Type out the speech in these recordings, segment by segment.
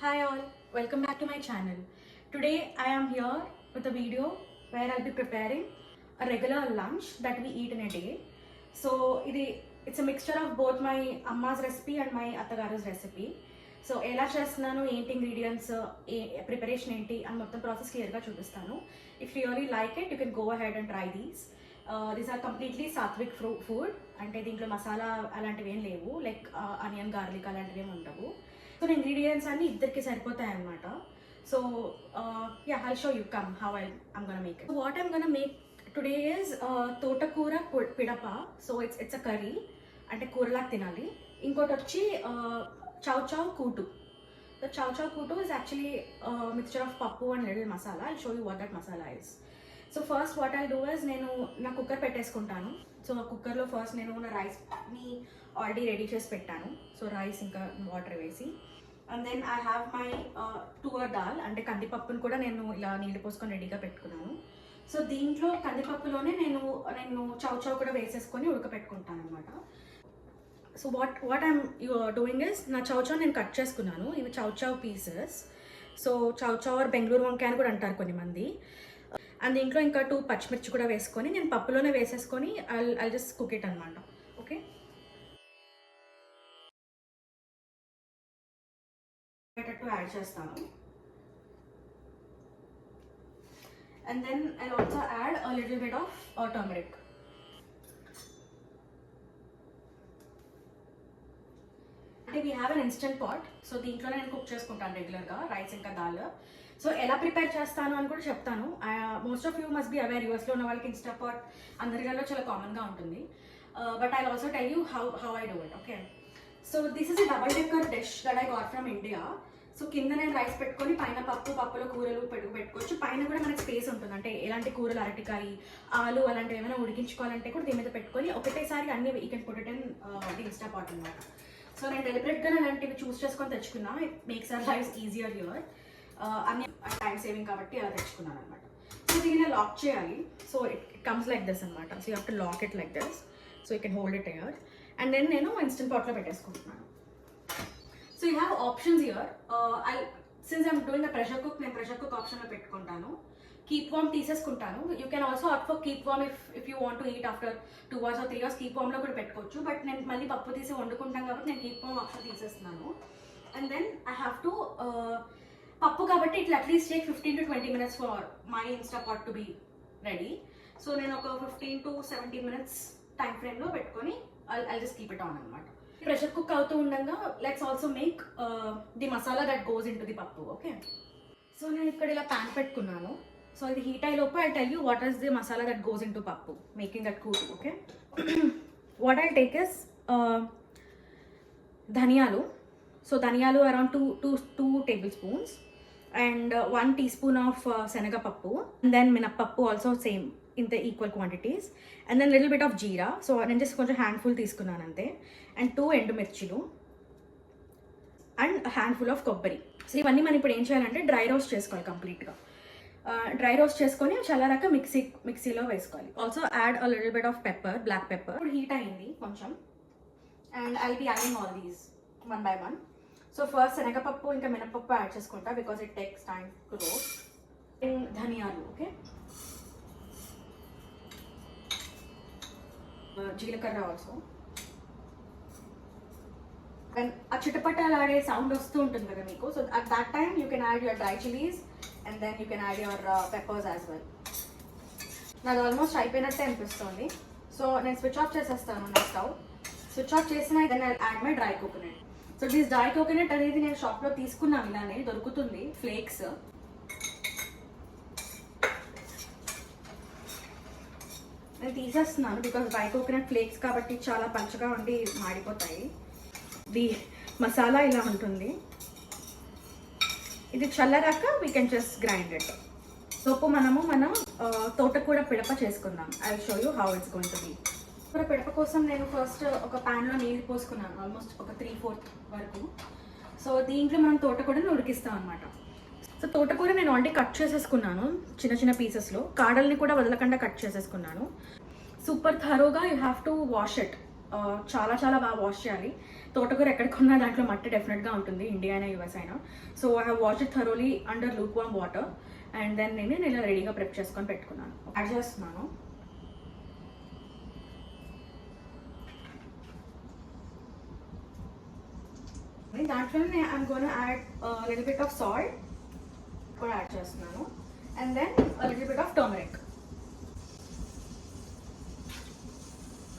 Hi all, welcome back to my channel. Today I am here with a video where I'll be preparing a regular lunch that we eat in a day. So it's a mixture of both my amma's recipe and my attagaru's recipe. So ఎలా చేస్తున్నాను ఏంటి ingredients preparation ఏంటి అని మొత్తం process క్లియర్గా చూపిస్తాను. If really like it you can go ahead and try these are completely sattvic food. అంటే దీంట్లో మసాలా అలాంటివి ఏం లేవు, లైక్ ఆనియన్ గార్లిక్ అలాంటివి ఏమి ఉండవు. సో ఇంగ్రీడియంట్స్ అన్ని ఇద్దరికి సరిపోతాయి అనమాట. So I'll show you come how I'm gonna make it. What I'm gonna make today is తోటకూర పిడప. సో ఇట్స్ అ కర్రీ, అంటే కూరలాగా తినాలి. ఇంకోటి వచ్చి chow chow kutu. The chow chow kutu is actually a mixture of pappu and little masala. I'll show you what that masala is. So first what I'll do is నేను నా cooker పెట్టేసుకుంటాను. So ఆ కుక్కర్లో first నేను నా రైస్ని already ready చేసి పెట్టాను. సో రైస్ ఇంకా వాటర్ వేసి, and then I have my toor dal, అంటే కందిపప్పును కూడా నేను ఇలా నీళ్ళు పోసుకొని రెడీగా పెట్టుకున్నాను. సో దీంట్లో కందిపప్పులోనే నేను చౌ చౌ కూడా వేసేసుకొని ఉడకపెట్టుకుంటాను అనమాట. So what I'm doing is, నా చౌచౌ నేను కట్ చేసుకున్నాను. ఇవి చౌచౌ పీసెస్. సో చౌచౌ ఆర్ బెంగళూరు వంకాయ అని కూడా అంటారు కొన్ని మంది. అండ్ దీంట్లో ఇంకా 2 పచ్చిమిర్చి కూడా వేసుకొని నేను పప్పులోనే వేసేసుకొని ఐ జస్ట్ కుక్ ఇట్ అనమాట. ఓకే, యాడ్ చేస్తాను. And then I also add a little bit of turmeric. అంటే we have an Instant Pot. So దీంట్లో నేను కుక్ చేసుకుంటాను రెగ్యులర్గా రైస్ ఇంకా దాల్. సో ఎలా ప్రిపేర్ చేస్తాను అని కూడా చెప్తాను. Most of you must be aware, యూఎస్లో ఉన్న వాళ్ళకి ఇన్స్టెంట్ పాట్ అందరిలో చాలా కామన్గా ఉంటుంది. But I also tell you how I do it. Okay, so this is a double decker dish that I got from India. So కింద నేను rice పెట్టుకొని పైన పప్పులో కూరలు పెట్టుకోవచ్చు. పైన కూడా మనకి స్పేస్ ఉంటుంది, అంటే ఎలాంటి కూరలు అరటికాయ ఆలు అలాంటివి ఏమైనా ఉడికించుకోవాలంటే కూడా దీని మీద పెట్టుకొని ఒకటేసారి అన్ని you can put it in the Instant Pot అనమాట. సో నేను డెలిబరేట్గా అలాంటివి చూస్ చేసుకొని తెచ్చుకున్నా. It makes our life easier here. అన్ని టైం సేవింగ్ కాబట్టి అలా తెచ్చుకున్నాను అనమాట. సో దీన్ని లాక్ చేయాలి. So it comes like this అనమాట. So you have to lock it like this. So you can hold it here. And then నేను Instant పాట్లో పెట్టేసుకుంటున్నాను. So you have options here. Since I'm doing a pressure cook, నేను pressure cook ఆప్షన్లో పెట్టుకుంటాను. Keep warm తీసేసుకుంటాను. You can also opt for keep warm if you want to eat after 2 hours or 3 hours. Keep వామ్లో కూడా పెట్టుకోవచ్చు. But నేను మళ్ళీ పప్పు తీసి వండుకుంటాను కాబట్టి నేను కీప్ వామ్ ఆప్షన్ తీసేస్తున్నాను. And then I have to pappu కాబట్టి ఇట్లా at least take 15 to 20 minutes for my instant pot to be ready. So నేను ఒక 15 to 17 minutes టైం ఫ్రేమ్లో పెట్టుకొని I just keep it on అనమాట. ప్రెషర్ కుక్ అవుతూ ఉండగా let's also make the masala that goes in to the pappu. Okay, so నేను ఇక్కడ ఇలా ప్యాన్ పెట్టుకున్నాను. సో ఇది హీట్ అయ్యేలోపు I tell you what is the masala that goes in to pappu making that kootu. Okay, what I take is ధనియాలు. So ధనియాలు around 2 tablespoons and 1 teaspoon of శనగపప్పు, and then మినప్పప్పు ఆల్సో సేమ్ ఇంత equal quantities. And then little bit of jeera. So నేను just కొంచెం handful తీసుకున్నాను అంతే. And 2 ఎండుమిర్చిలు అండ్ హ్యాండ్ఫుల్ ఆఫ్ కొబ్బరి. సో ఇవన్నీ మనం ఇప్పుడు ఏం చేయాలంటే డ్రై రోస్ట్ చేసుకోవాలి కంప్లీట్గా. డ్రై రోస్ట్ చేసుకొని చల్లారాక మిక్సీలో వేసుకోవాలి. Also add a little bit of pepper, black pepper. ఇప్పుడు హీట్ అయింది కొంచెం, and I'll be adding all these one by one. So first శనగపప్పు ఇంకా మినపప్పు యాడ్ చేసుకుంటా because it takes time to roast. ధనియాలు, ఓకే, జీలకర్ర ఆల్సో. అండ్ ఆ చిటపటలాడే సౌండ్ వస్తూ ఉంటుంది కదా మీకు. So at that time you can add your dry chillies and then you can add your peppers as well. నాది ఆల్మోస్ట్ అయిపోయినట్టే అనిపిస్తుంది. సో నేను స్విచ్ ఆఫ్ చేసేస్తాను నా స్టవ్. స్విచ్ ఆఫ్ చేసిన then I add my dry coconut. So this dry coconut అనేది నేను షాప్లో తీసుకున్నాను, ఇలానే దొరుకుతుంది ఫ్లేక్స్. నేను తీసేస్తున్నాను బికాస్ డ్రై కోకోనట్ ఫ్లేక్స్ కాబట్టి చాలా పలుచగా ఉండి మాడిపోతాయి. ది మసాలా ఇలా ఉంటుంది. ఇది చల్లరాక we can just grind it. సోపు మనం తోటకూర పిడప చేసుకుందాం. I will show you how it's going to be. కూర పిడప కోసం నేను ఫస్ట్ ఒక ప్యాన్లో నీళ్ళు పోసుకున్నాను, ఆల్మోస్ట్ ఒక 3/4 వరకు. సో దీంట్లో మనం తోటకూరని ఉడికిస్తాం అనమాట. సో తోటకూర నేను ఆల్రెడీ కట్ చేసేసుకున్నాను చిన్న చిన్న పీసెస్లో. కాడల్ని కూడా వదలకుండా కట్ చేసేసుకున్నాను. సూపర్ థరోగా you have to wash it చాలా చాలా బాగా వాష్ చేయాలి. తోటకూర ఎక్కడ కొన్నా దాంట్లో మట్టి డెఫినెట్గా ఉంటుంది, ఇండియా అయినా యూఎస్ అయినా. So I have wash it thoroughly under lukewarm water and then నేను ఇలా రెడీగా ప్రిప్ చేసుకొని పెట్టుకున్నాను. యాడ్ చేస్తున్నాను. దాంట్లోనే I'm gonna add little bit of salt కూడా యాడ్ చేస్తున్నాను and then little bit of turmeric.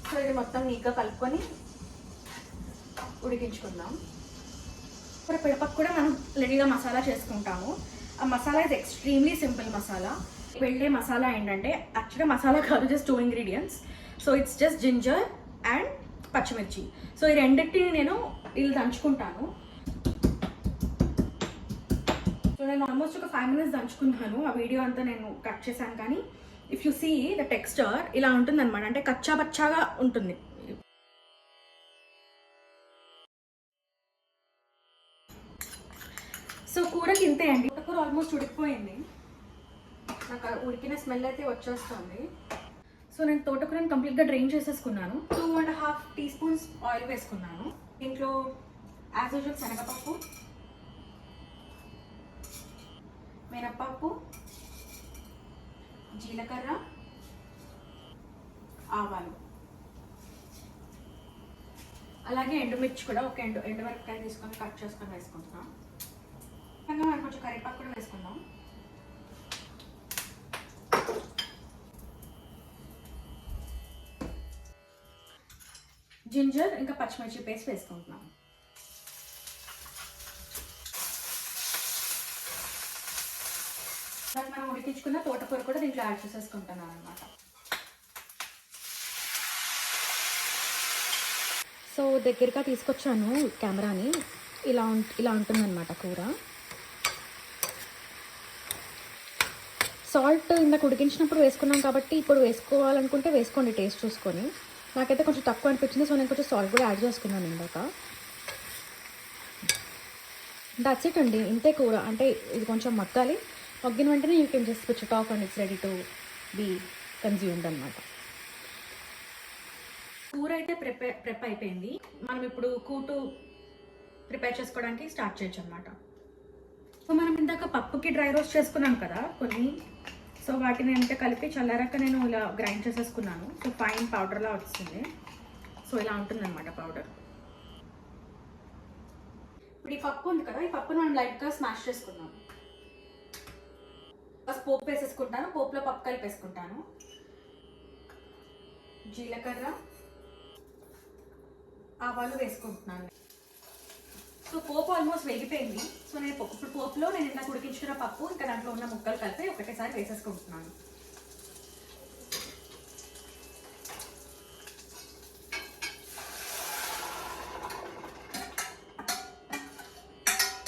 So ఇది మొత్తం నీట్గా కలుపుకొని ఉడికించుకుందాం. ఇప్పుడు పిడపకు కూడా మనం రెడీగా మసాలా చేసుకుంటాము. ఆ masala is extremely simple masala. వెళ్ళే మసాలా ఏంటంటే యాక్చువల్గా మసాలా కాదు, just 2 ingredients. So it's just ginger and పచ్చిమిర్చి. సో ఈ రెండింటిని నేను ఇలా దంచుకుంటాను. సో నేను ఆల్మోస్ట్ ఒక 5 minutes దంచుకున్నాను. ఆ వీడియో అంతా నేను కట్ చేశాను, కానీ if you see the texture ఇలా ఉంటుంది అనమాట, అంటే కచ్చా పచ్చాగా ఉంటుంది. సో కూరకి ఇంతే అండి. కూర ఆల్మోస్ట్ ఉడికిపోయింది, నాకు ఉడికిన స్మెల్ అయితే వచ్చేస్తుంది. సో నేను తోటకూరని కంప్లీట్గా డ్రైన్ చేసేసుకున్నాను. 2.5 teaspoons ఆయిల్ వేసుకున్నాను. దీంట్లో యాజ్ యూజువల్ శనగపప్పు, మినప్పప్పు, జీలకర్ర, ఆవాలు, అలాగే ఎండుమిర్చి కూడా ఒక ఎండుమిరపకాయ తీసుకొని కట్ చేసుకొని వేసుకుంటున్నాం. మనం కొంచెం కరివేపాకు కూడా వేసుకుందాం. జింజర్ ఇంకా పచ్చిమిర్చి పేస్ట్ వేసుకుంటున్నాం. మనం ఉడికించుకున్న తోటకూర కూడా దీంట్లో యాడ్ చేసేసుకుంటున్నాం అనమాట. సో దగ్గరగా తీసుకొచ్చాను కెమెరాని. ఇలా ఉంటుందన్నమాట కూర. సాల్ట్ ఇందాక ఉడికించినప్పుడు వేసుకున్నాం కాబట్టి ఇప్పుడు వేసుకోవాలనుకుంటే వేసుకోండి టేస్ట్ చూసుకొని. నాకైతే కొంచెం తక్కువ అనిపించింది, సో నేను కొంచెం సాల్ట్ కూడా యాడ్ చేసుకున్నాను ఇందాక. దట్స్ ఇట్ అండి, ఇంతే కూర. అంటే ఇది కొంచెం మగ్గాలి, మగ్గిన వెంటనే you can just switch it off and it's ready to be consumed అనమాట. కూర అయితే ప్రెప్ అయిపోయింది. మనం ఇప్పుడు కూటు ప్రిపేర్ చేసుకోవడానికి స్టార్ట్ చేయొచ్చు అనమాట. సో మనం ఇందాక పప్పుకి డ్రై రోస్ట్ చేసుకున్నాం కదా కొన్ని, సో వాటిని అంటే కలిపి చల్లారాక నేను ఇలా గ్రైండ్ చేసేసుకున్నాను. సో ఫైన్ పౌడర్లా వచ్చింది. సో ఇలా ఉంటుందన్నమాట పౌడర్. ఇప్పుడు ఈ పప్పు ఉంది కదా, ఈ పప్పును మనం లైట్గా స్మాష్ చేసుకున్నాం. ఫస్ట్ పోపు వేసేసుకుంటాను, పోపులో పప్పు కలిపేసుకుంటాను. జీలకర్ర, ఆవాలు వేసుకుంటున్నాను. సో పోపు ఆల్మోస్ట్ వేగిపోయింది. సో నేను ఇప్పుడు పోపులో నేను ఇందాక ఉడికించుకున్న పప్పు ఇంకా దాంట్లో ఉన్న ముక్కలు కలిపి ఒకటేసారి వేసేసుకుంటున్నాను.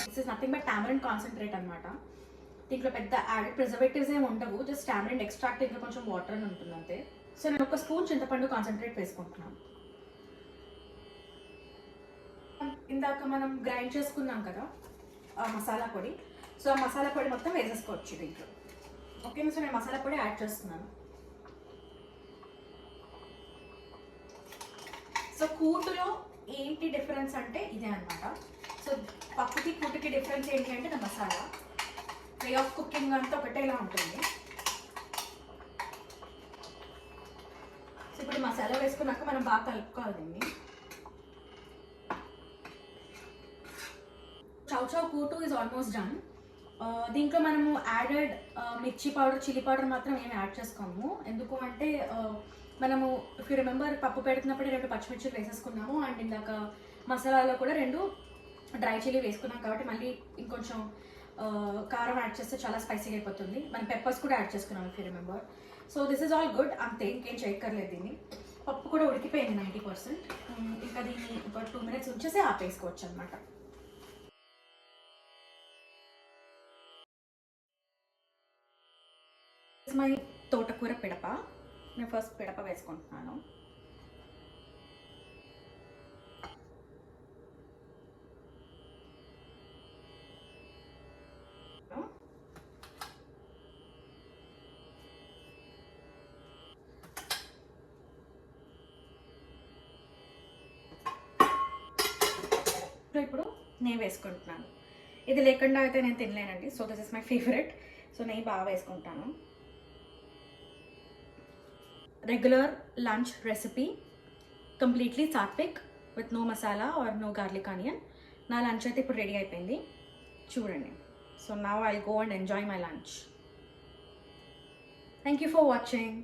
This is nothing but tamarind concentrate అనమాట. దీంట్లో పెద్ద యాడెడ్ ప్రిజర్వేటివ్స్ ఏమి ఉండవు, జస్ట్ టామరిన్ ఎక్స్ట్రాక్ట్ ఇంకా కొంచెం వాటర్ అని ఉంటుంది అంతే. సో నేను ఒక స్పూన్ చింతపండు కాన్సన్ట్రేట్ వేసుకుంటున్నాను. ఇందాక మనం గ్రైండ్ చేసుకున్నాం కదా ఆ మసాలా పొడి, సో ఆ మసాలా పొడి మొత్తం వేసేసుకోవచ్చు దీంట్లో. ఓకే, సో నేను మసాలా పొడి యాడ్ చేస్తున్నాను. సో కూటులో ఏంటి డిఫరెన్స్ అంటే ఇదే అనమాట. సో పప్పుకి కూటుకి డిఫరెన్స్ ఏంటి అంటే the masala, way of cooking అంతా ఒకటేలా ఉంటుంది. సో ఇప్పుడు మసాలా వేసుకున్నాక మనం బాగా కలుపుకోవాలి దీన్ని. Chow chow kootu is almost done. దీంట్లో మనము యాడెడ్ మిర్చి పౌడర్, చిల్లీ పౌడర్ మాత్రం ఏమి యాడ్ చేసుకోము. ఎందుకు అంటే మనము ఇఫ్ యూ రిమెంబర్ పప్పు పెడుతున్నప్పుడు 2 పచ్చిమిర్చిలు వేసేసుకున్నాము అండ్ ఇందాక మసాలాలో కూడా 2 డ్రై చిల్లీ వేసుకున్నాం కాబట్టి మళ్ళీ ఇంకొంచెం కారం యాడ్ చేస్తే చాలా స్పైసీగా అయిపోతుంది. మనం పెప్పర్స్ కూడా యాడ్ చేసుకున్నాం if you remember. So this is all good, అంతే, ఇంకేం చేయక్కర్లేదు దీన్ని. పప్పు కూడా ఉడికిపోయింది 90%. ఇంకా దీన్ని ఒక 2 minutes ఉంచేసి ఆపేసుకోవచ్చు అనమాట. మై తోటకూర పిడప. నేను ఫస్ట్ పిడప వేసుకుంటున్నాను. ఇప్పుడు నెయ్యి వేసుకుంటున్నాను. ఇది లేకుండా అయితే నేను తినలేనండి. So this is my favourite. So నెయ్యి బాగా వేసుకుంటాను. Regular lunch recipe, completely satvik with no masala or no garlic onion. నా లంచ్ అయితే ఇప్పుడు రెడీ అయిపోయింది, చూడండి. So now I go and enjoy my lunch. Thank you for watching.